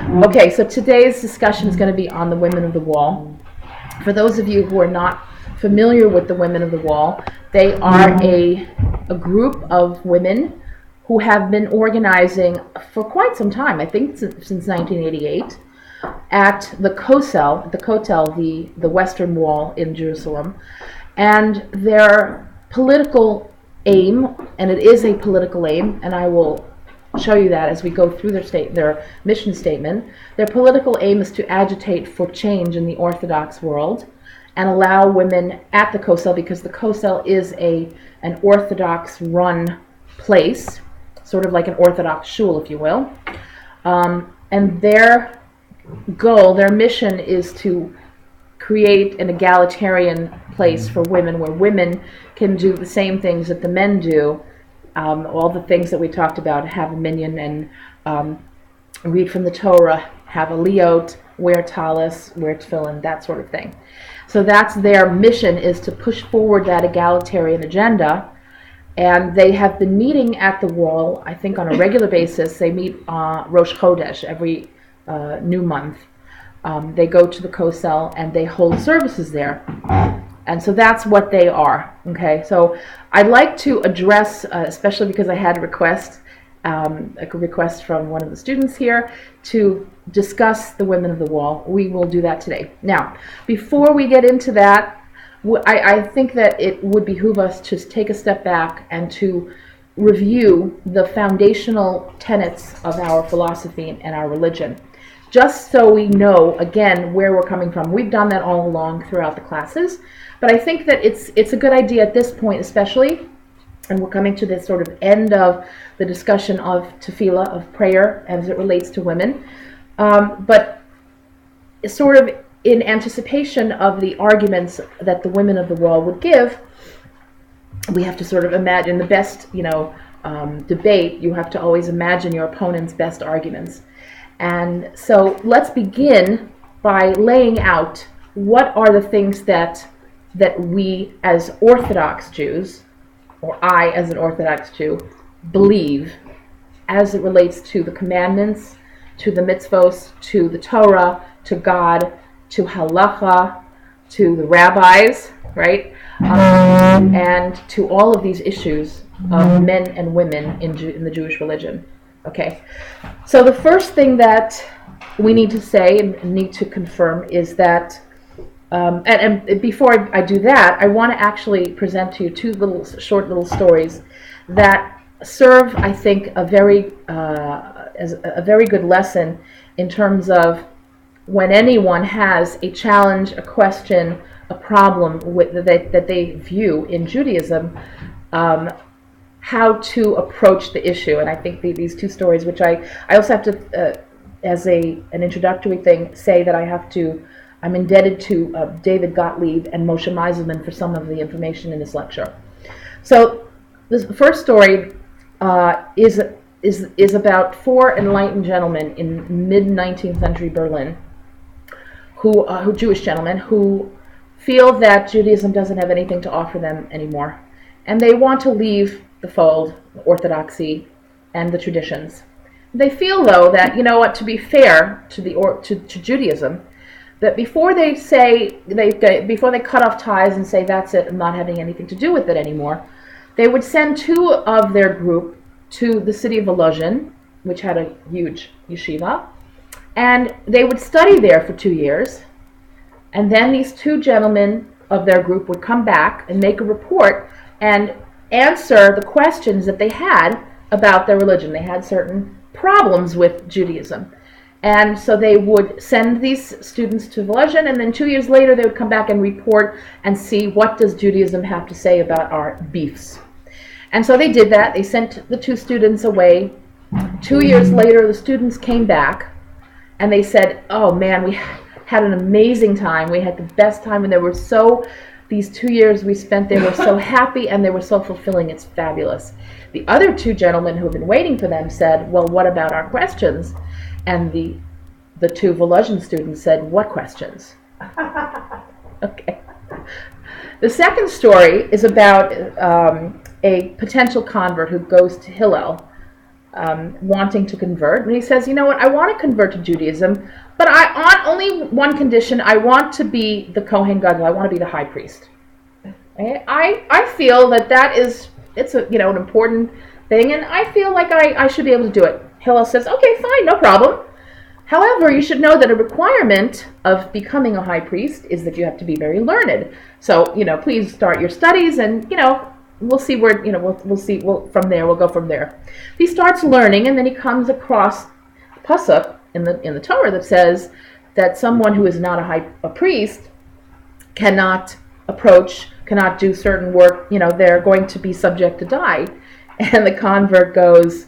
Okay, so today's discussion is going to be on the Women of the Wall. For those of you who are not familiar with the Women of the Wall, they are a group of women who have been organizing for quite some time, I think since 1988, at the Kotel, the Western Wall in Jerusalem. And their political aim, and it is a political aim, and I will show you that as we go through their mission statement. Their political aim is to agitate for change in the Orthodox world and allow women at the Kotel, because the Kotel is an Orthodox-run place, sort of like an Orthodox shul, if you will. And their goal, their mission, is to create an egalitarian place for women where women can do the same things that the men do. All the things that we talked about, have a minyan and read from the Torah, have a liot, wear talis, wear tefillin, that sort of thing. So that's their mission, is to push forward that egalitarian agenda. And they have been meeting at the wall, I think, on a regular basis. They meet Rosh Chodesh every new month. They go to the Kotel and they hold services there. And so that's what they are. Okay, so I'd like to address, especially because I had a request from one of the students here to discuss the Women of the Wall. We will do that today. Now, before we get into that, I think that it would behoove us to take a step back and to review the foundational tenets of our philosophy and our religion, just so we know, again, where we're coming from. We've done that all along throughout the classes, but I think that it's a good idea at this point especially, and we're coming to this sort of end of the discussion of tefillah, of prayer, as it relates to women, but sort of in anticipation of the arguments that the Women of the Wall would give, we have to sort of imagine the best, debate. You have to always imagine your opponent's best arguments. And so let's begin by laying out what are the things that we as Orthodox Jews, or I as an Orthodox Jew, believe as it relates to the commandments, to the mitzvos, to the Torah, to God, to halacha, to the rabbis, right? And to all of these issues of men and women in the Jewish religion. Okay, so the first thing that we need to say and need to confirm is that, and before I do that, I want to actually present to you two short little stories that serve, I think, as a very good lesson in terms of when anyone has a challenge, a question, a problem that they view in Judaism, how to approach the issue. And I think these two stories, which I also have to, as an introductory thing, say that I'm indebted to David Gottlieb and Moshe Meiselman for some of the information in this lecture. So this first story is about four enlightened gentlemen in mid-19th century Berlin, who Jewish gentlemen who feel that Judaism doesn't have anything to offer them anymore, and they want to leave the fold, the orthodoxy, and the traditions. They feel, though, that, to be fair to Judaism, that before they cut off ties and say that's it, I'm not having anything to do with it anymore, they would send two of their group to the city of Volozhin, which had a huge yeshiva, and they would study there for 2 years, and then these two gentlemen of their group would come back and make a report and answer the questions that they had about their religion. They had certain problems with Judaism. And so they would send these students to Volozhin, and then 2 years later they would come back and report and see what does Judaism have to say about our beefs. And so they did that. They sent the two students away. 2 years later, the students came back, and they said, oh man, we had an amazing time. We had the best time, and these 2 years we spent there were so happy, and they were so fulfilling. It's fabulous. The other two gentlemen who had been waiting for them said, well, what about our questions? And the two Volozhin students said, what questions? Okay. The second story is about a potential convert who goes to Hillel, wanting to convert, and he says, you know what, I want to convert to Judaism, but on only one condition: I want to be the Kohen Gadol. I want to be the high priest. Okay? I feel it's a an important thing, and I feel like I should be able to do it. Hillel says, okay, fine, no problem. However, you should know that a requirement of becoming a high priest is that you have to be very learned. So, please start your studies, and, we'll see where, we'll go from there. He starts learning, and then he comes across a pasuk in the Torah that says that someone who is not a priest cannot do certain work, they're going to be subject to die. And the convert goes,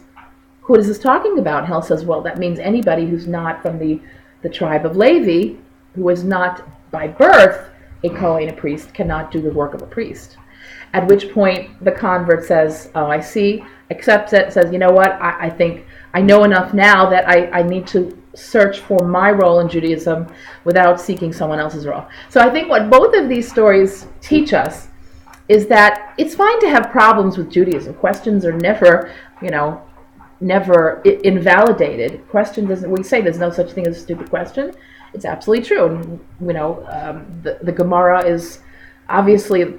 what is this talking about? Hillel says, well, that means anybody who's not from the tribe of Levi, who is not by birth a Kohen, a priest, cannot do the work of a priest. At which point the convert says, oh, I see, accepts it, says, you know what, I think I know enough now that I need to search for my role in Judaism without seeking someone else's role. So I think what both of these stories teach us is that it's fine to have problems with Judaism. Questions are never invalidated. Question doesn't. We say there's no such thing as a stupid question. It's absolutely true. And, the Gemara is obviously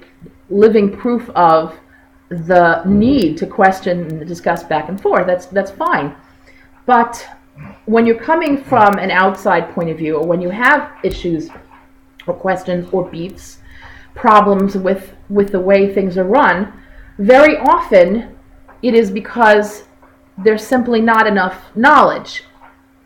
living proof of the need to question and discuss back and forth. That's fine. But when you're coming from an outside point of view, or when you have issues or questions or beefs, problems with the way things are run, very often it is because there's simply not enough knowledge,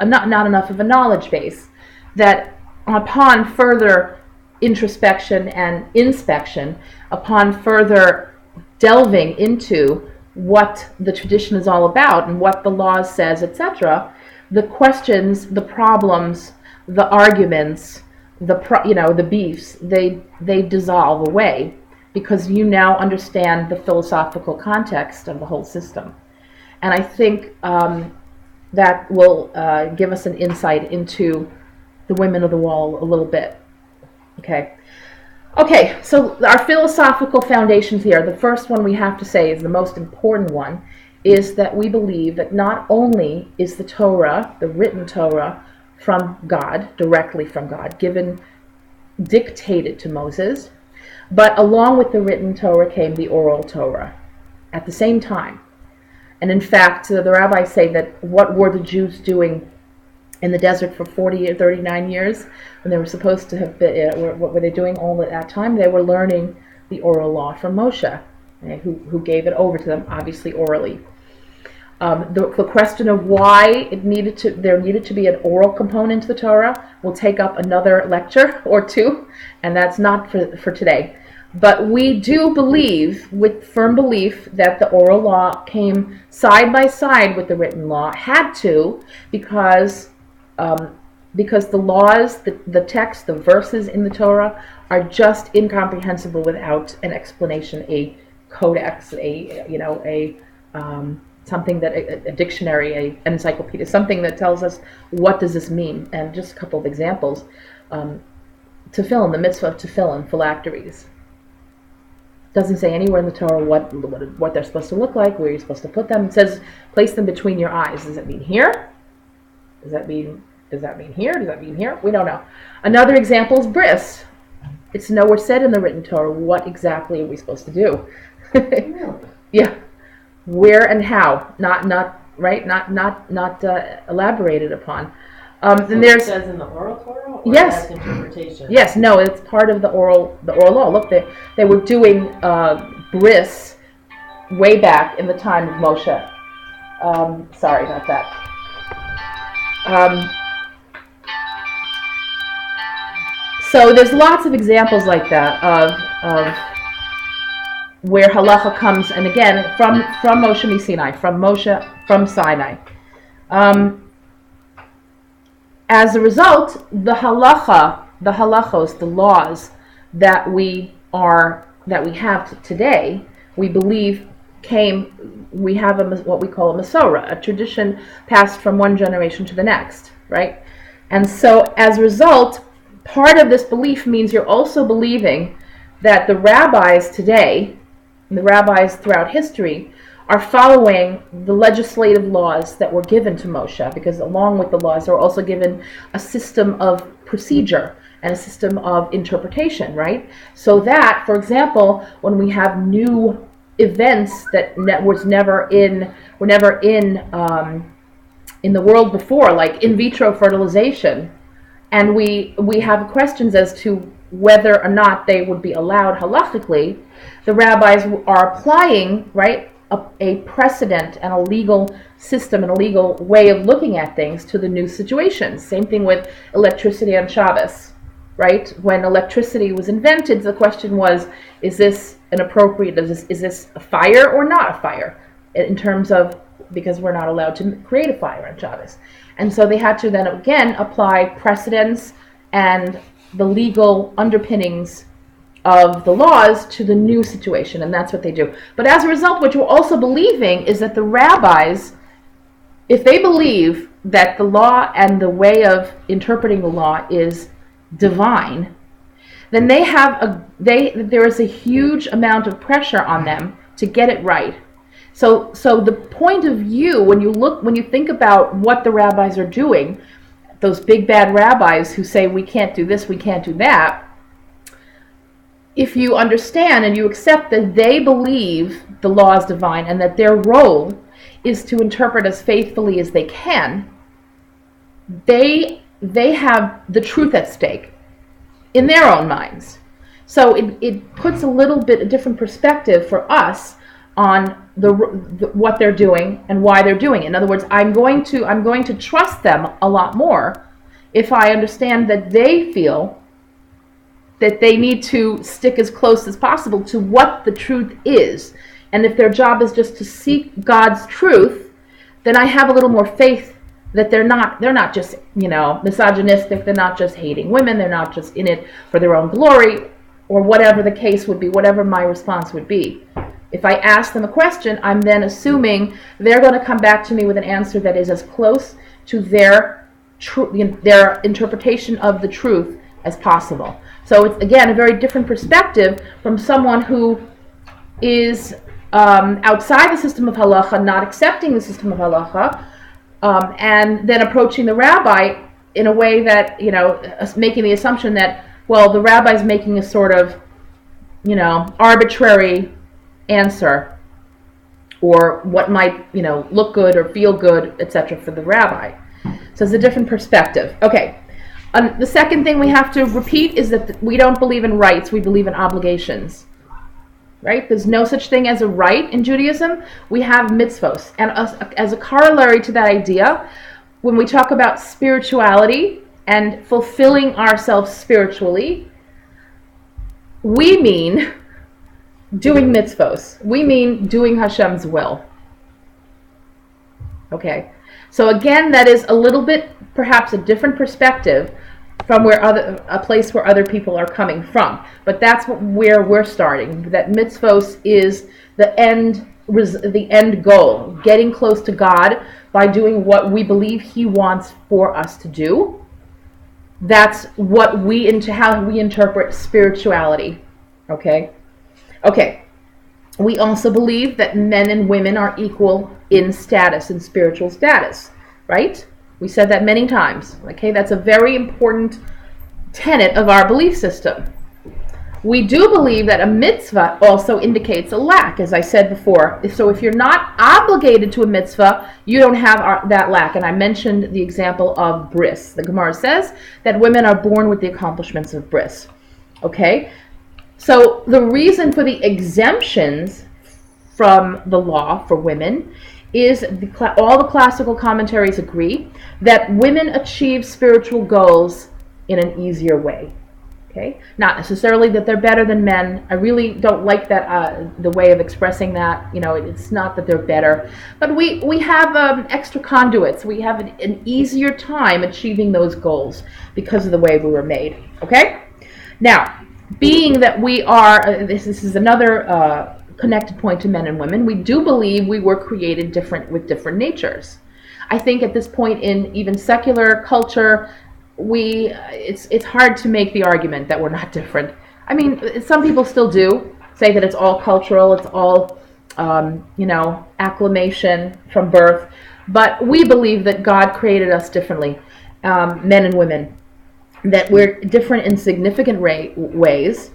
not enough of a knowledge base, that upon further introspection and inspection, upon further delving into what the tradition is all about and what the law says, etc., the questions, the problems, the arguments, the beefs, they dissolve away, because you now understand the philosophical context of the whole system. And I think that will give us an insight into the women of the wall a little bit. Okay, so our philosophical foundations here, the first one we have to say is the most important one, is that we believe that not only is the Torah, the written Torah, from God, directly from God, dictated to Moses, but along with the written Torah came the oral Torah at the same time. And in fact, the rabbis say that what were the Jews doing in the desert for 39 years when they were supposed to have been, what were they doing all at that time? They were learning the oral law from Moshe, who gave it over to them, obviously orally. The question of why there needed to be an oral component to the Torah will take up another lecture or two, and that's not for today. But we do believe, with firm belief, that the oral law came side by side with the written law, had to, because the laws, the text, the verses in the Torah are just incomprehensible without an explanation, a codex, something that a dictionary, an encyclopedia, something that tells us what does this mean. And just a couple of examples: tefillin, the mitzvah of tefillin, phylacteries. Doesn't say anywhere in the Torah what they're supposed to look like, where you're supposed to put them. It says place them between your eyes. Does it mean here? Does that mean here? Does that mean here? We don't know. Another example is bris. It's nowhere said in the written Torah what exactly are we supposed to do. Yeah, where and how, not elaborated upon. Then it says in the oral Torah, or yes, interpretation? Yes, no, it's part of the oral law. Look, they were doing bris way back in the time of Moshe. Sorry about that. So there's lots of examples like that of where halacha comes, and again from Moshe Sinai, from Sinai. As a result, the halachos, the laws that we have today, we believe we have what we call a Masorah, a tradition passed from one generation to the next, right? And so as a result, part of this belief means you're also believing that the rabbis today, and the rabbis throughout history, are following the legislative laws that were given to Moshe, because along with the laws, they were also given a system of procedure and a system of interpretation, right? So that, for example, when we have new events that were never in the world before, like in vitro fertilization, and we have questions as to whether or not they would be allowed halachically, the rabbis are applying, right, a precedent and a legal system and a legal way of looking at things to the new situations. Same thing with electricity on Shabbos, right? When electricity was invented, the question was, is this an appropriate, is this a fire or not a fire? In terms of, because we're not allowed to create a fire on Shabbos. And so they had to then again apply precedents and the legal underpinnings of the laws to the new situation, and that's what they do. But as a result, what you're also believing is that the rabbis, if they believe that the law and the way of interpreting the law is divine, then there is a huge amount of pressure on them to get it right. So the point of view, when you think about what the rabbis are doing, those big bad rabbis who say we can't do this, we can't do that, if you understand and you accept that they believe the law is divine and that their role is to interpret as faithfully as they can, they have the truth at stake in their own minds. So it puts a little bit a different perspective for us on what they're doing and why they're doing it. In other words, I'm going to trust them a lot more if I understand that they feel that they need to stick as close as possible to what the truth is. And if their job is just to seek God's truth, then I have a little more faith that they're not just, misogynistic, they're not just hating women, they're not just in it for their own glory, or whatever the case would be, whatever my response would be. If I ask them a question, I'm then assuming they're going to come back to me with an answer that is as close to their interpretation of the truth as possible. So it's, again, a very different perspective from someone who is outside the system of halacha, not accepting the system of halacha, and then approaching the rabbi in a way that, making the assumption that, well, the rabbi is making a sort of, arbitrary answer, or what might, look good or feel good, etc. for the rabbi. So it's a different perspective. Okay. The second thing we have to repeat is that we don't believe in rights, we believe in obligations. Right? There's no such thing as a right in Judaism. We have mitzvos. And as a corollary to that idea, when we talk about spirituality and fulfilling ourselves spiritually, we mean doing mitzvos. We mean doing Hashem's will. Okay? So again, that is a little bit, perhaps a different perspective from a place where other people are coming from. But that's where we're starting. That mitzvos is the end goal, getting close to God by doing what we believe He wants for us to do. That's what how we interpret spirituality. Okay. We also believe that men and women are equal in status, in spiritual status, right? We said that many times. Okay, that's a very important tenet of our belief system. We do believe that a mitzvah also indicates a lack, as I said before. So if you're not obligated to a mitzvah, you don't have that lack. And I mentioned the example of bris. The Gemara says that women are born with the accomplishments of bris. Okay? So the reason for the exemptions from the law for women is all the classical commentaries agree that women achieve spiritual goals in an easier way. Okay, not necessarily that they're better than men. I really don't like that the way of expressing that. It's not that they're better, but we have extra conduits. We have an easier time achieving those goals because of the way we were made. Okay, now being that we are, this is another connected point to men and women. We do believe we were created different with different natures. I think at this point in even secular culture, it's hard to make the argument that we're not different. I mean, some people still do say that it's all cultural, it's all acclamation from birth. But we believe that God created us differently, men and women, that we're different in significant ways,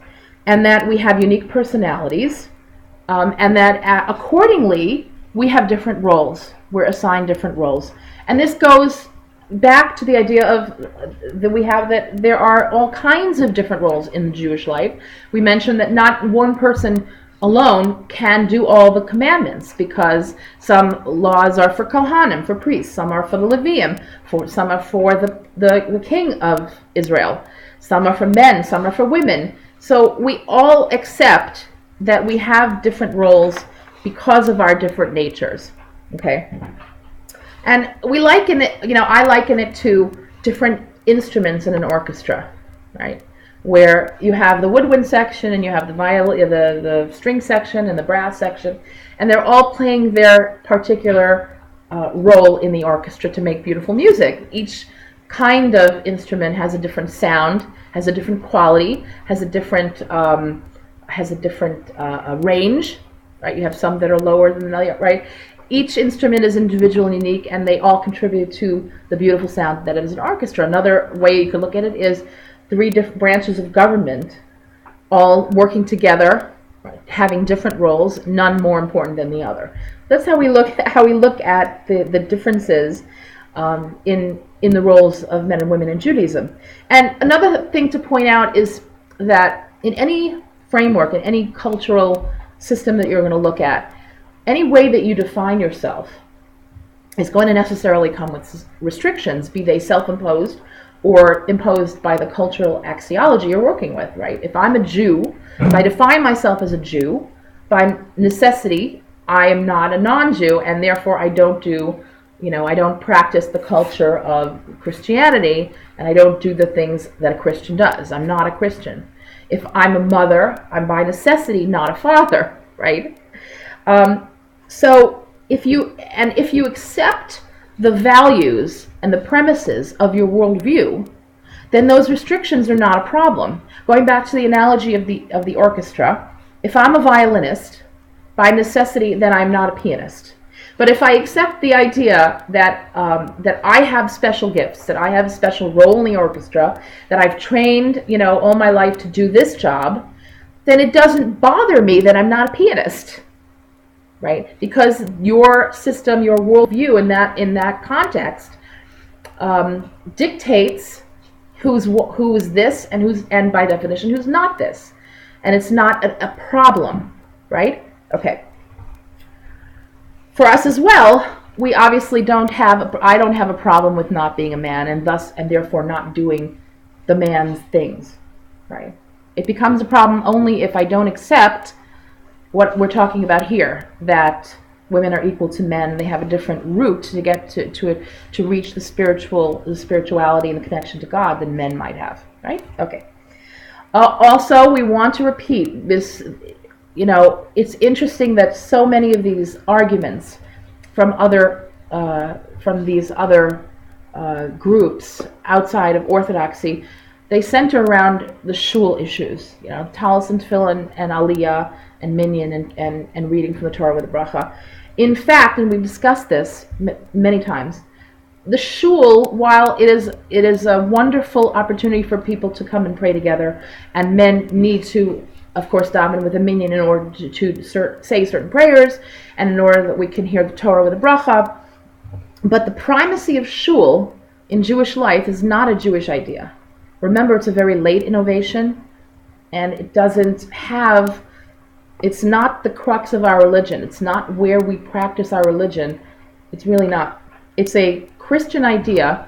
and that we have unique personalities, and that accordingly we have different roles. We're assigned different roles. And this goes back to the idea of that there are all kinds of different roles in the Jewish life. We mentioned that not one person alone can do all the commandments, because some laws are for Kohanim, for priests, some are for the Levium, some are for the king of Israel, some are for men, some are for women. So we all accept that we have different roles because of our different natures. Okay? And we liken it, I liken it to different instruments in an orchestra, right? Where you have the woodwind section, and you have the violin, the string section, and the brass section, and they're all playing their particular role in the orchestra to make beautiful music. Each kind of instrument has a different sound, has a different quality, has a different range, right? You have some that are lower than the other, right? Each instrument is individual and unique, and they all contribute to the beautiful sound that is an orchestra. Another way you could look at it is 3 different branches of government all working together, having different roles, none more important than the other. That's how we look at the differences in the roles of men and women in Judaism. And another thing to point out is that in any framework, in any cultural system that you're going to look at, any way that you define yourself is going to necessarily come with restrictions, be they self-imposed or imposed by the cultural axiology you're working with, right? If I'm a Jew, if I define myself as a Jew, by necessity, I am not a non-Jew, and therefore I don't practice the culture of Christianity, and I don't do the things that a Christian does. I'm not a Christian. If I'm a mother, I'm by necessity not a father, right? So if you accept the values and the premises of your worldview, then those restrictions are not a problem. Going back to the analogy of the orchestra, if I'm a violinist, by necessity, then I'm not a pianist. But if I accept the idea that I have special gifts, that I have a special role in the orchestra, that I've trained, all my life to do this job, then it doesn't bother me that I'm not a pianist, right? Because your system, your worldview in that context dictates who is this and by definition who's not this, and it's not a problem, right? Okay. For us as well, we obviously I don't have a problem with not being a man, and therefore not doing the man's things, right? It becomes a problem only if I don't accept what we're talking about here, that women are equal to men. They have a different route to get to reach the spirituality and the connection to God than men might have, right? Okay. Also, we want to repeat this. It's interesting that so many of these arguments from these other groups outside of Orthodoxy, they center around the shul issues. Talis and Tefillin and Aliyah and Minyan and reading from the Torah with a bracha. In fact, and we've discussed this many times, the shul, while it is a wonderful opportunity for people to come and pray together, and men need to, of course, daven with a minyan in order to say certain prayers, and in order that we can hear the Torah with a bracha. But the primacy of shul in Jewish life is not a Jewish idea. Remember, it's a very late innovation, and it's not the crux of our religion. It's not where we practice our religion. It's really not. It's a Christian idea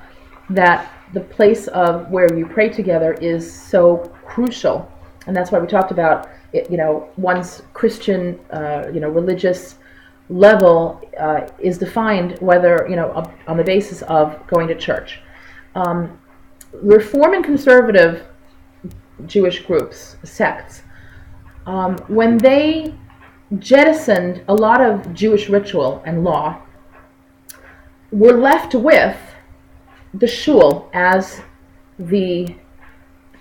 that the place of where you pray together is so crucial. And that's why we talked about it, one's Christian, religious level is defined whether, on the basis of going to church. Reform and conservative Jewish groups, sects, when they jettisoned a lot of Jewish ritual and law, were left with the shul as the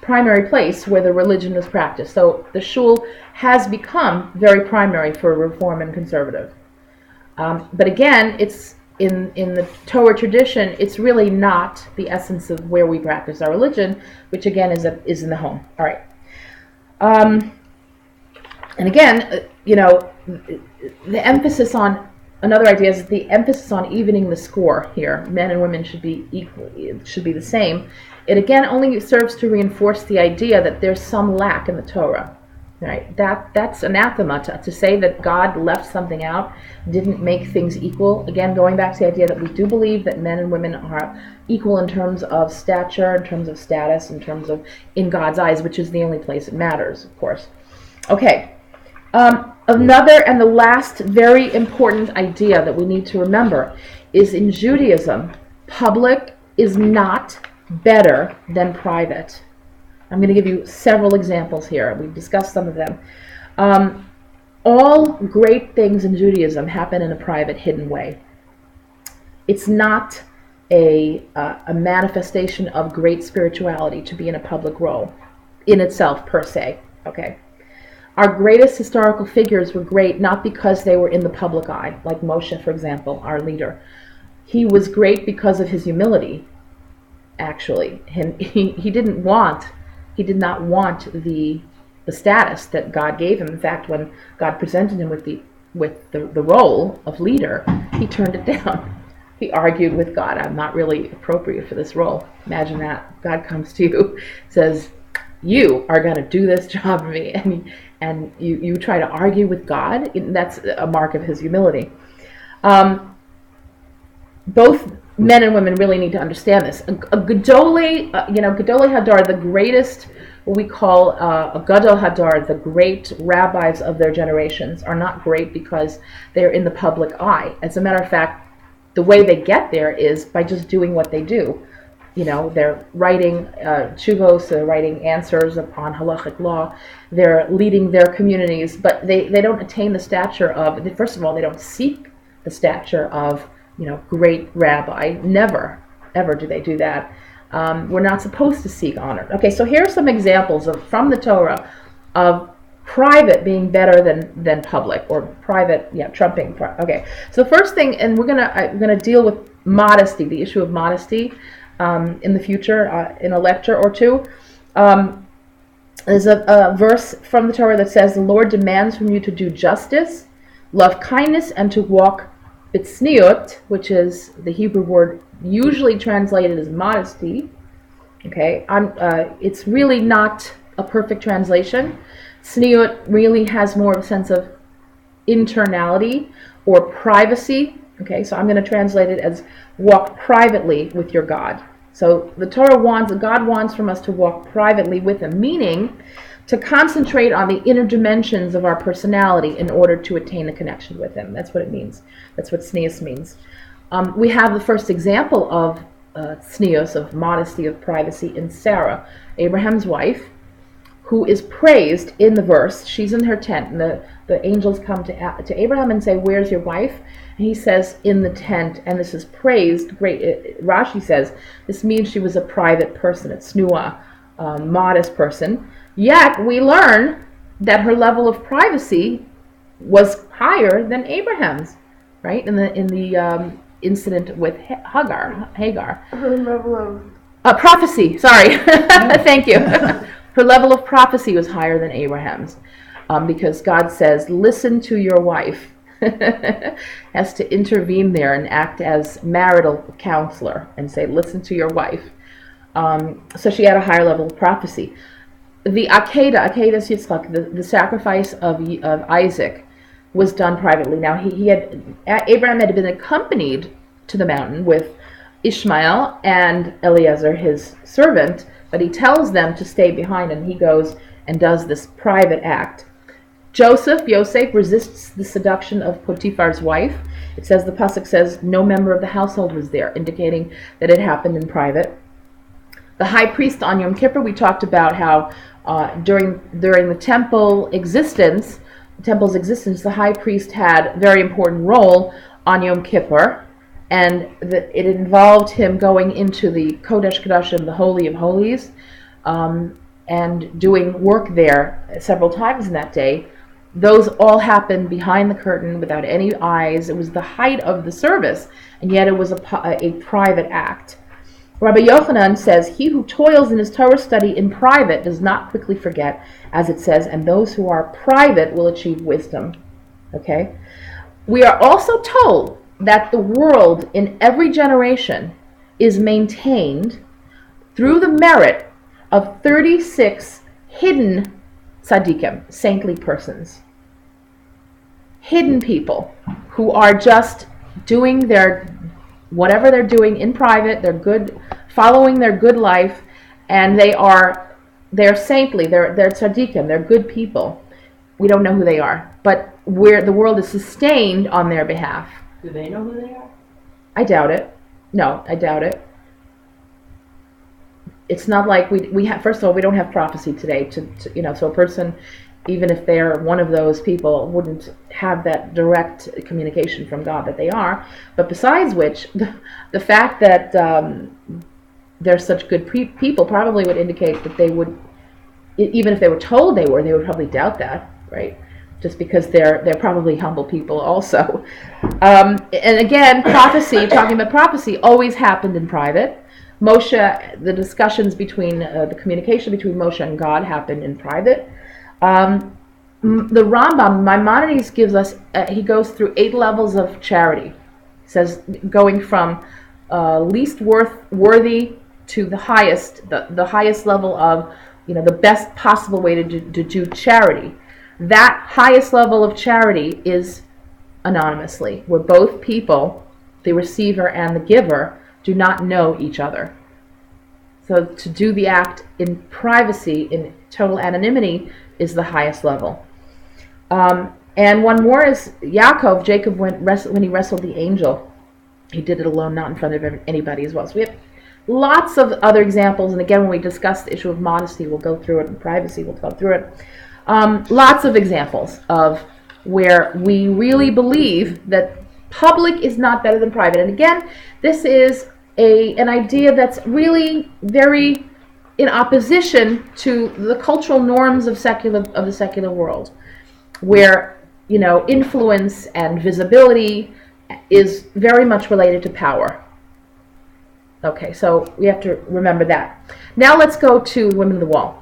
primary place where the religion is practiced. So the shul has become very primary for Reform and conservative. But again, it's in the Torah tradition, it's really not the essence of where we practice our religion, which again is in the home. All right. And again, the emphasis on, another idea is the emphasis on evening the score here. Men and women should be equal, it should be the same. It again only serves to reinforce the idea that there's some lack in the Torah. Right? That's anathema to say that God left something out, didn't make things equal. Again, going back to the idea that we do believe that men and women are equal in terms of stature, in terms of status, in terms of in God's eyes, which is the only place it matters, of course. Okay. Another and the last very important idea that we need to remember is in Judaism, public is not better than private. I'm going to give you several examples here. We've discussed some of them. All great things in Judaism happen in a private, hidden way. It's not a manifestation of great spirituality to be in a public role in itself, per se. Okay. Our greatest historical figures were great not because they were in the public eye, like Moshe, for example, our leader. He was great because of his humility, actually. He did not want the status that God gave him. In fact, when God presented him with the role of leader, he turned it down. He argued with God, I'm not really appropriate for this role. Imagine that. God comes to you, says, you are going to do this job for me, and you try to argue with God. That's a mark of his humility. Both men and women really need to understand this. A Gedolei Hadar, the greatest, what we call a Gadol Hadar, the great rabbis of their generations, are not great because they're in the public eye. As a matter of fact, the way they get there is by just doing what they do. They're writing tshuvos, they're writing answers upon halachic law, they're leading their communities, but they don't attain the stature of, first of all, they don't seek the stature of, great rabbi. Never, ever do they do that. We're not supposed to seek honor. Okay, so here are some examples from the Torah of private being better than public, or private, trumping. Okay, so the first thing, and we're gonna deal with modesty, the issue of modesty. In the future, in a lecture or two. There's a verse from the Torah that says, the Lord demands from you to do justice, love kindness, and to walk b'tzniut, which is the Hebrew word usually translated as modesty. Okay, it's really not a perfect translation. Tzniut really has more of a sense of internality or privacy. Okay, so I'm going to translate it as walk privately with your God. So the Torah God wants from us to walk privately with Him, meaning to concentrate on the inner dimensions of our personality in order to attain a connection with Him. That's what it means. That's what tznius means. We have the first example of tznius, of modesty, of privacy, in Sarah, Abraham's wife, who is praised in the verse. She's in her tent, and the angels come to Abraham and say, where's your wife? And he says, in the tent, and this is praised. Great. Rashi says, this means she was a private person, a tznuah, modest person. Yet, we learn that her level of privacy was higher than Abraham's, right? In the incident with Hagar. Her level of... prophecy, sorry. Thank you. Her level of prophecy was higher than Abraham's, because God says, listen to your wife. Has to intervene there and act as marital counselor and say, listen to your wife. So she had a higher level of prophecy. The Akedah Yitzchak, the sacrifice of Isaac, was done privately. Now Abraham had been accompanied to the mountain with Ishmael and Eliezer, his servant, but he tells them to stay behind, and he goes and does this private act. Yosef resists the seduction of Potiphar's wife. It says, the pasuk says, no member of the household was there, indicating that it happened in private. The high priest on Yom Kippur, we talked about how during the temple's existence, the high priest had a very important role on Yom Kippur, and it involved him going into the Kodesh Kodashim, the Holy of Holies, and doing work there several times in that day. Those all happened behind the curtain without any eyes. It was the height of the service, and yet it was a private act. Rabbi Yochanan says, "He who toils in his Torah study in private does not quickly forget, as it says, and those who are private will achieve wisdom." Okay? We are also told that the world in every generation is maintained through the merit of 36 hidden tzaddikim, saintly persons. Hidden people who are just doing their whatever they're doing in private, they're good, following their good life, and they're saintly, they're tzaddikim, they're good people. We don't know who they are, but the world is sustained on their behalf. Do they know who they are? I doubt it. No, I doubt it. It's not like we have. First of all, we don't have prophecy today. So a person, even if they're one of those people, wouldn't have that direct communication from God that they are. But besides which, the fact that they're such good people probably would indicate that they would, even if they were told they would probably doubt that, right? Just because they're probably humble people also. And again, talking about prophecy, always happened in private. Moshe, the discussions between, the communication between Moshe and God happened in private. The Rambam, Maimonides, gives us, he goes through 8 levels of charity. He says, going from least worthy to the highest level of, the best possible way to do charity. That highest level of charity is anonymously, where both people, the receiver and the giver, do not know each other. So to do the act in privacy, in total anonymity, is the highest level. And one more is Jacob, when he wrestled the angel, he did it alone, not in front of anybody as well. So we have lots of other examples, and again, when we discuss the issue of modesty, we'll go through it, and privacy, we'll go through it. Lots of examples of where we really believe that public is not better than private. And again, this is an idea that's really very in opposition to the cultural norms of the secular world, where influence and visibility is very much related to power. Okay, so we have to remember that. Now let's go to Women of the Wall.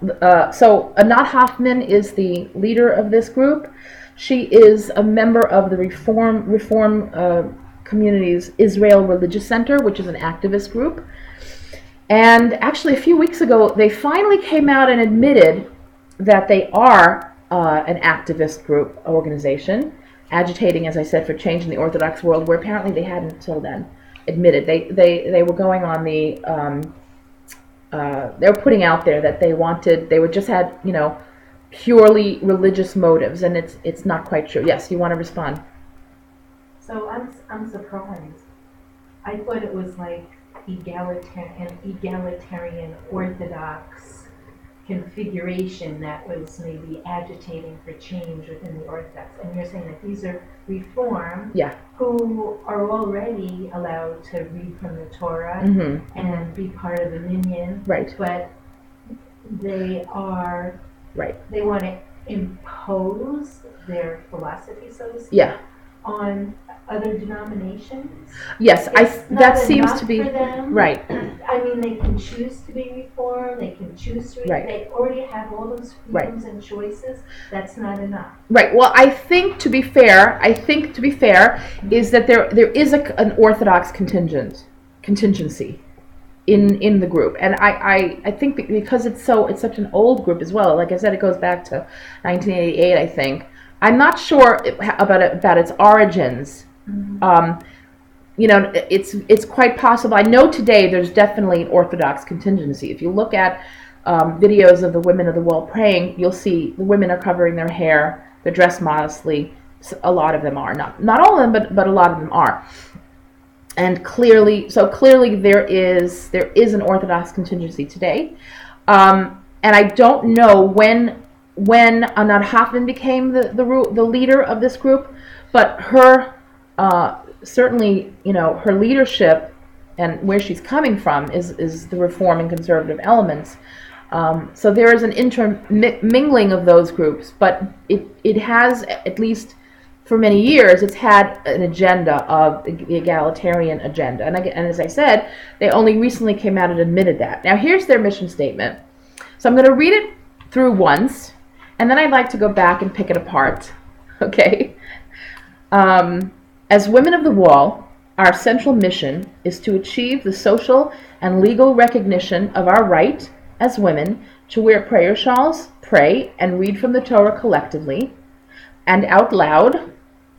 So Anat Hoffman is the leader of this group. She is a member of the Reform Community's Israel Religious Center, which is an activist group. And actually, a few weeks ago, they finally came out and admitted that they are an activist group organization, agitating, as I said, for change in the Orthodox world, where apparently they hadn't until then admitted. They were going on the they were putting out there that they would just had purely religious motives, and it's not quite true. Yes, you want to respond? So I'm surprised. I thought it was like egalitarian Orthodox configuration that was maybe agitating for change within the Orthodox. And you're saying that these are Reform who are already allowed to read from the Torah and be part of the minyan, right? But they are they want to impose their philosophy, so to speak, on other denominations. Yes, that seems to be for them. Right. I mean, they can choose to be Reformed. They can choose to. They already have all those freedoms and choices. That's not enough. Right. Well, I think to be fair, is that there is an Orthodox contingency in the group, and I think because it's such an old group as well. Like I said, it goes back to 1988. I think. I'm not sure about its origins. It's quite possible. I know today there's definitely an Orthodox contingency. If you look at videos of the Women of the Wall praying, you'll see the women are covering their hair. They're dressed modestly. A lot of them are, not all of them, but a lot of them are. And clearly there is an Orthodox contingency today. And I don't know when Anat Hoffman became the leader of this group, but her certainly her leadership and where she's coming from is the Reform and conservative elements. So there is an intermingling of those groups, but it has, at least for many years, it's had an agenda of the egalitarian agenda. And as I said, they only recently came out and admitted that. Now here's their mission statement. So I'm going to read it through once, and then I'd like to go back and pick it apart. Okay? As women of the Wall, our central mission is to achieve the social and legal recognition of our right as women to wear prayer shawls, pray, and read from the Torah collectively and out loud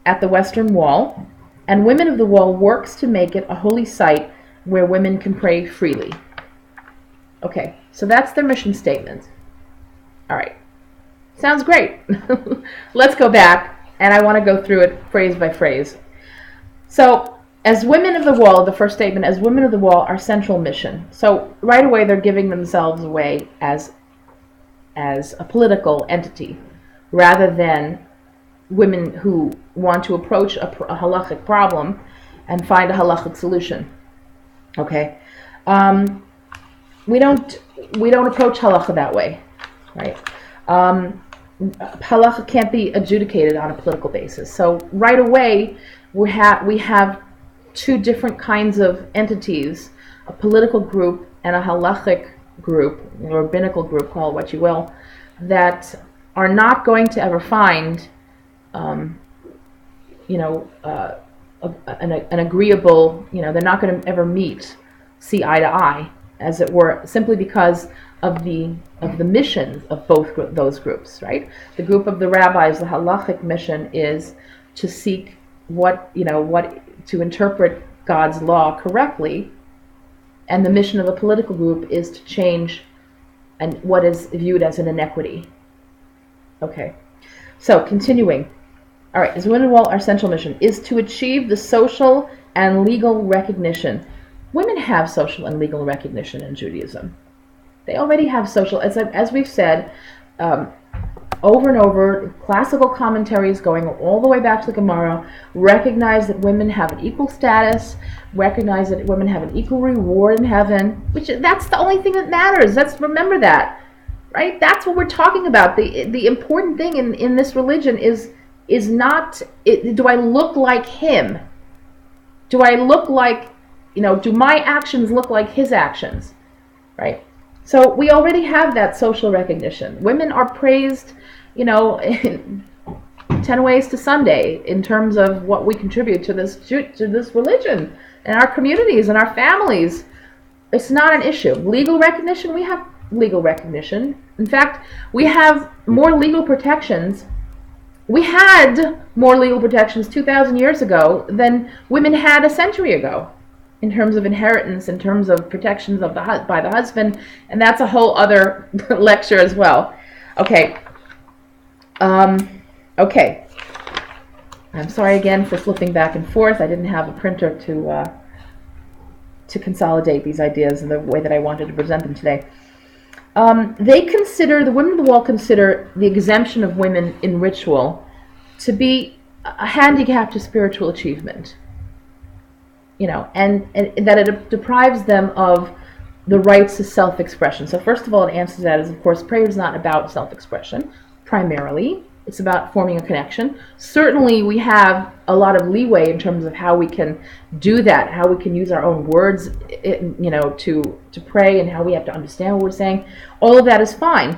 at the Western Wall, and Women of the Wall works to make it a holy site where women can pray freely. Okay, so that's their mission statement. All right, sounds great. Let's go back, and I want to go through it phrase by phrase. So, as Women of the Wall, the first statement, as Women of the Wall, our central mission. So right away they're giving themselves away as a political entity, rather than women who want to approach a halachic problem and find a halachic solution. Okay, we don't approach halacha that way, right? Halacha can't be adjudicated on a political basis. So right away we have two different kinds of entities, a political group and a halachic group, or rabbinical group, call it what you will, that are not going to ever find, an agreeable, they're not going to ever see eye to eye, as it were, simply because of the missions of both those groups, right? The group of the rabbis, the halachic mission is to seek to interpret God's law correctly, and the mission of a political group is to change and what is viewed as an inequity. Okay, so continuing. All right, as Women of the Wall, our central mission is to achieve the social and legal recognition. Women have social and legal recognition in Judaism. They already have social, as we've said, over and over, classical commentaries going all the way back to the Gemara recognize that women have an equal status, recognize that women have an equal reward in heaven, that's the only thing that matters. Remember that, right? That's what we're talking about. The important thing in this religion is not, do I look like him? Do I look like, do my actions look like his actions, right? So we already have that social recognition. Women are praised, in 10 ways to Sunday in terms of what we contribute to this religion and our communities and our families. It's not an issue. Legal recognition, we have legal recognition. In fact, we have more legal protections. We had more legal protections 2,000 years ago than women had a century ago, in terms of inheritance, in terms of protections by the husband, and that's a whole other lecture as well. Okay. Okay. I'm sorry again for flipping back and forth. I didn't have a printer to consolidate these ideas in the way that I wanted to present them today. The Women of the Wall consider the exemption of women in ritual to be a handicap to spiritual achievement. And that it deprives them of the rights to self-expression. So first of all, an answer to that is, of course, prayer is not about self-expression, primarily. It's about forming a connection. Certainly, we have a lot of leeway in terms of how we can do that, how we can use our own words, to pray, and how we have to understand what we're saying. All of that is fine.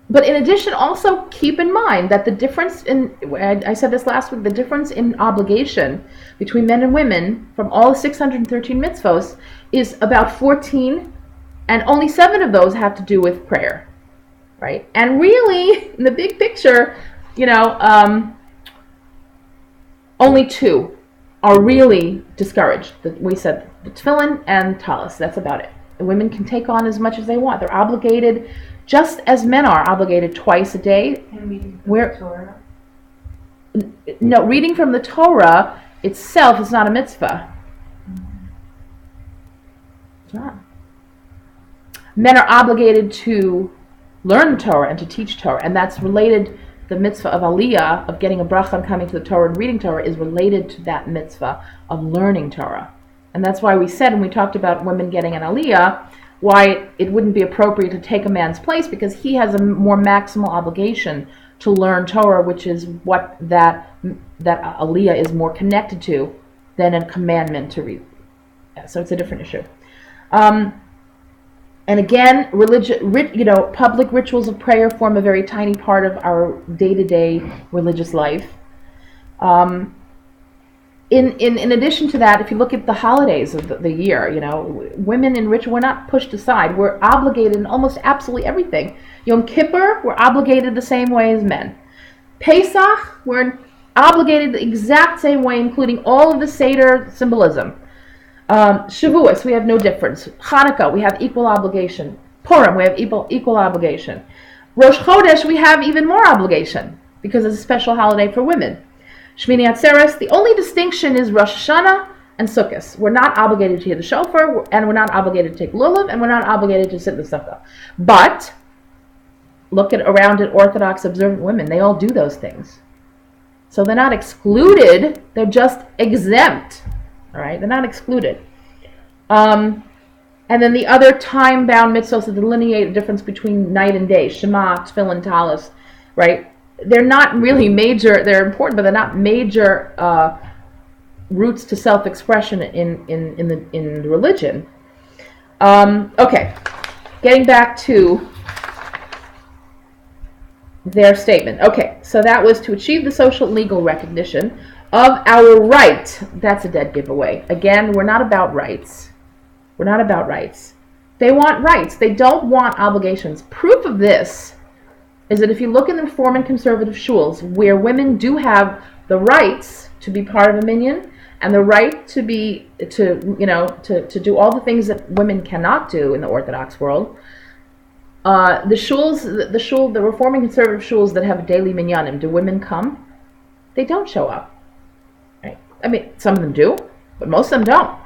But in addition, also keep in mind that the difference I said this last week, the difference in obligation between men and women from all 613 mitzvos is about 14, and only 7 of those have to do with prayer, right? And really, in the big picture, only 2 are really discouraged. We said the tefillin and talis, that's about it. The women can take on as much as they want. They're obligated, just as men are obligated twice a day. And reading from the Torah? No, reading from the Torah itself is not a mitzvah. It's not. Men are obligated to learn the Torah and to teach Torah, and that's related. The mitzvah of Aliyah, of getting a bracha and coming to the Torah and reading Torah, is related to that mitzvah of learning Torah. And that's why we said, when we talked about women getting an Aliyah, why it wouldn't be appropriate to take a man's place, because he has a more maximal obligation to learn Torah, which is what that Aliyah is more connected to than a commandment to read. So it's a different issue. And again, public rituals of prayer form a very tiny part of our day-to-day religious life. In addition to that, if you look at the holidays of the year, women in ritual, we're not pushed aside. We're obligated in almost absolutely everything. Yom Kippur, we're obligated the same way as men. Pesach, we're obligated the exact same way, including all of the Seder symbolism. Shavuos, we have no difference. Hanukkah, we have equal obligation. Purim, we have equal obligation. Rosh Chodesh, we have even more obligation because it's a special holiday for women. Shmini Atzeres, the only distinction is Rosh Hashanah and Sukkot. We're not obligated to hear the shofar, and we're not obligated to take lulav, and we're not obligated to sit in the sukkah. But look around at Orthodox observant women; they all do those things. So they're not excluded; they're just exempt. All right, they're not excluded. And then the other time-bound mitzvahs that delineate the difference between night and day, Shema, Tefillin, Talis, right? They're not really major. They're important, but they're not major routes to self-expression in the religion. Okay, getting back to their statement. Okay, so that was to achieve the social and legal recognition of our right. That's a dead giveaway. Again, we're not about rights. We're not about rights. They want rights. They don't want obligations. Proof of this is that if you look in the Reform and Conservative shuls, where women do have the rights to be part of a minyan and the right to do all the things that women cannot do in the Orthodox world, the Reform and Conservative shuls that have daily minyanim, do women come? They don't show up. Right? I mean, some of them do, but most of them don't.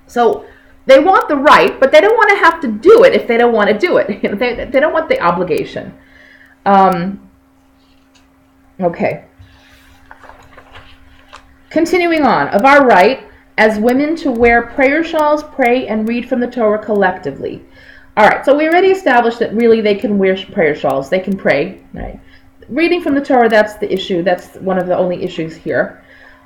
So they want the right, but they don't want to have to do it if they don't want to do it. They don't want the obligation. Okay. Continuing on, of our right as women to wear prayer shawls, pray, and read from the Torah collectively. All right, so we already established that really they can wear prayer shawls, they can pray. Right? Reading from the Torah, that's the issue. That's one of the only issues here.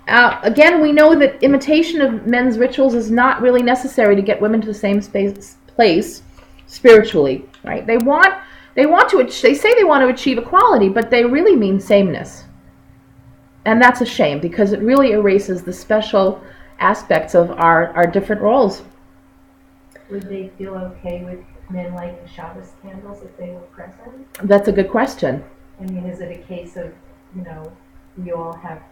Again, we know that imitation of men's rituals is not really necessary to get women to the same place spiritually. Right? They say they want to achieve equality, but they really mean sameness. And that's a shame, because it really erases the special aspects of our different roles. Would they feel okay with men lighting Shabbos candles if they were present? That's a good question. I mean, is it a case of, we all have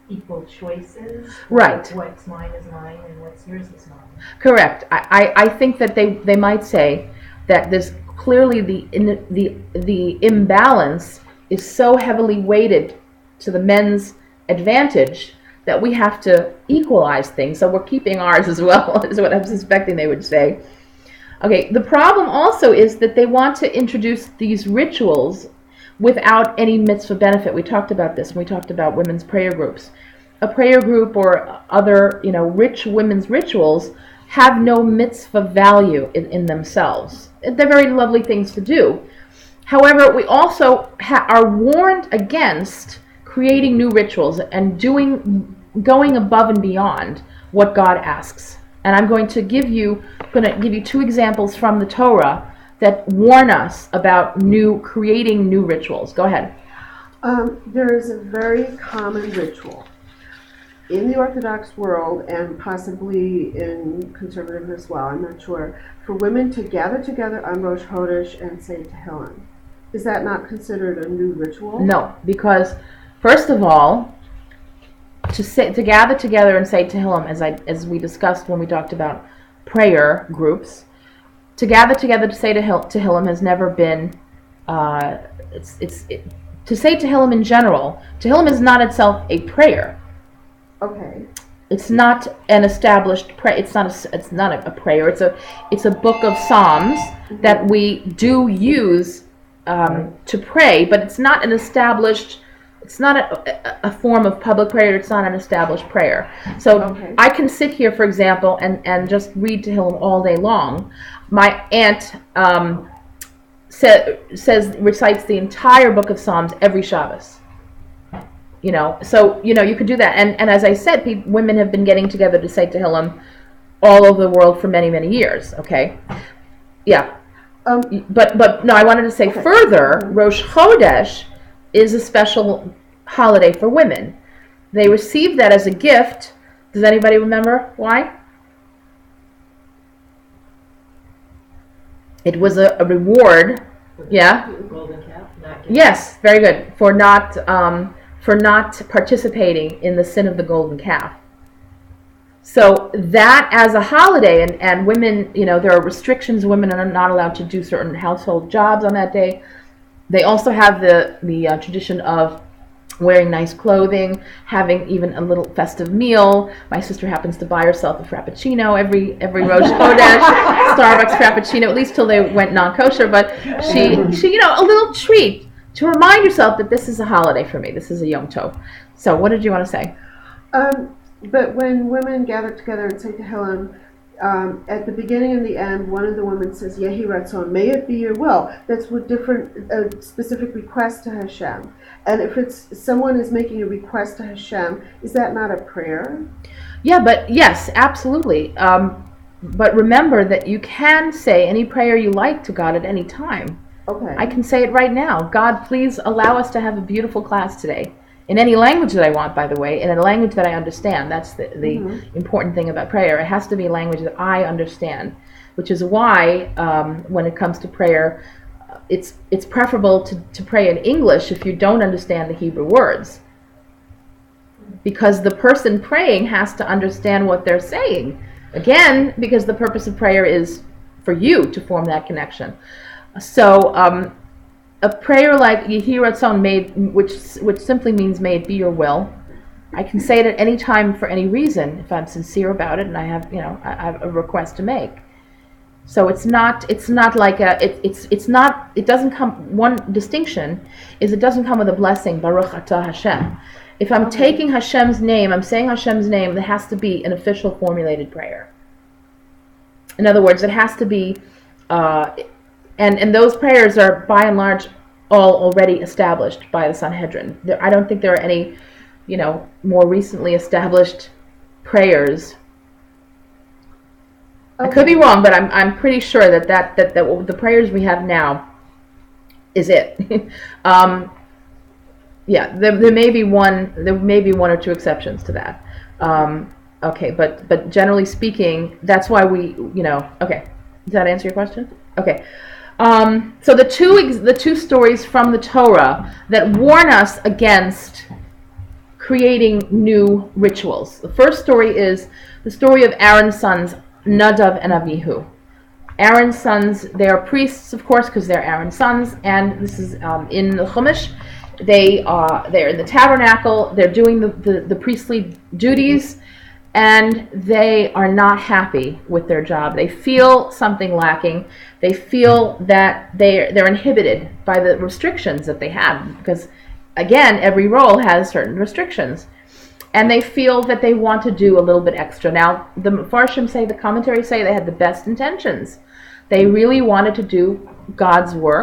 equal choices? Right. What's mine is mine and what's yours is mine. Correct. I think that they might say that there's clearly the imbalance is so heavily weighted to the men's advantage that we have to equalize things. So we're keeping ours as well, is what I'm suspecting they would say. Okay, the problem also is that they want to introduce these rituals without any mitzvah benefit. We talked about this when we talked about women's prayer groups. A prayer group or other, rich women's rituals have no mitzvah value in themselves. They're very lovely things to do. However, we also are warned against creating new rituals and going above and beyond what God asks. And I'm going to give you two examples from the Torah that warn us about creating new rituals. Go ahead. There is a very common ritual in the Orthodox world, and possibly in conservative as well, I'm not sure, for women to gather together on Rosh Chodesh and say Tehillim. Is that not considered a new ritual? No, because first of all, to gather together and say Tehillim, as we discussed when we talked about prayer groups, to gather together to say Tehillim has never been. To say Tehillim in general, Tehillim is not itself a prayer. Okay. It's not an established prayer. It's not a prayer. It's a book of Psalms that we do use to pray, but it's not an established. It's not a form of public prayer. It's not an established prayer. So okay. I can sit here, for example, and just read Tehillim all day long. My aunt recites the entire book of Psalms every Shabbos. So you could do that. And as I said, women have been getting together to say Tehillim all over the world for many, many years. Okay, yeah. But no, I wanted to say further, Rosh Chodesh is a special holiday for women. They received that as a gift. Does anybody remember why? It was a reward. Yeah. Golden calf. Not giving. Yes, very good. For not participating in the sin of the golden calf. So that as a holiday, and women, there are restrictions. Women are not allowed to do certain household jobs on that day. They also have the tradition of wearing nice clothing, having even a little festive meal. My sister happens to buy herself a Frappuccino every Rosh Chodesh, Starbucks Frappuccino, at least till they went non-kosher. But she a little treat to remind yourself that this is a holiday for me. This is a Yom Tov. So what did you want to say? But when women gather together and say Tehillim, at the beginning and the end, one of the women says, Yehi Ratzon, may it be your will. That's with a specific request to Hashem. And if someone is making a request to Hashem, is that not a prayer? Yeah, but yes, absolutely. But remember that you can say any prayer you like to God at any time. Okay. I can say it right now. God, please allow us to have a beautiful class today. In any language that I want, by the way, in a language that I understand. That's the important thing about prayer. It has to be a language that I understand, which is why when it comes to prayer, it's preferable to pray in English if you don't understand the Hebrew words. Because the person praying has to understand what they're saying. Again, because the purpose of prayer is for you to form that connection. So a prayer like Yehi Ratzon, which simply means may it be your will. I can say it at any time for any reason if I'm sincere about it and I have a request to make. So it doesn't come, one distinction is it doesn't come with a blessing, Baruch Atah Hashem. If I'm taking Hashem's name, I'm saying Hashem's name, there has to be an official formulated prayer. In other words, it has to be, and those prayers are by and large all already established by the Sanhedrin. I don't think there are any, more recently established prayers. I could be wrong, but I'm pretty sure that the prayers we have now is it. Yeah, there may be one or two exceptions to that. Okay, but generally speaking, that's why we, okay. Does that answer your question? Okay. So the two stories from the Torah that warn us against creating new rituals. The first story is the story of Aaron's sons, Nadav and Avihu. Aaron's sons, they are priests, of course, because they're Aaron's sons, and this is in the Chumash. They're in the tabernacle. They're doing the priestly duties. And they are not happy with their job. They feel something lacking. They feel that they're inhibited by the restrictions that they have. Because, again, every role has certain restrictions. And they feel that they want to do a little bit extra. Now, the Mefarshim the commentaries say they had the best intentions. They really wanted to do God's work.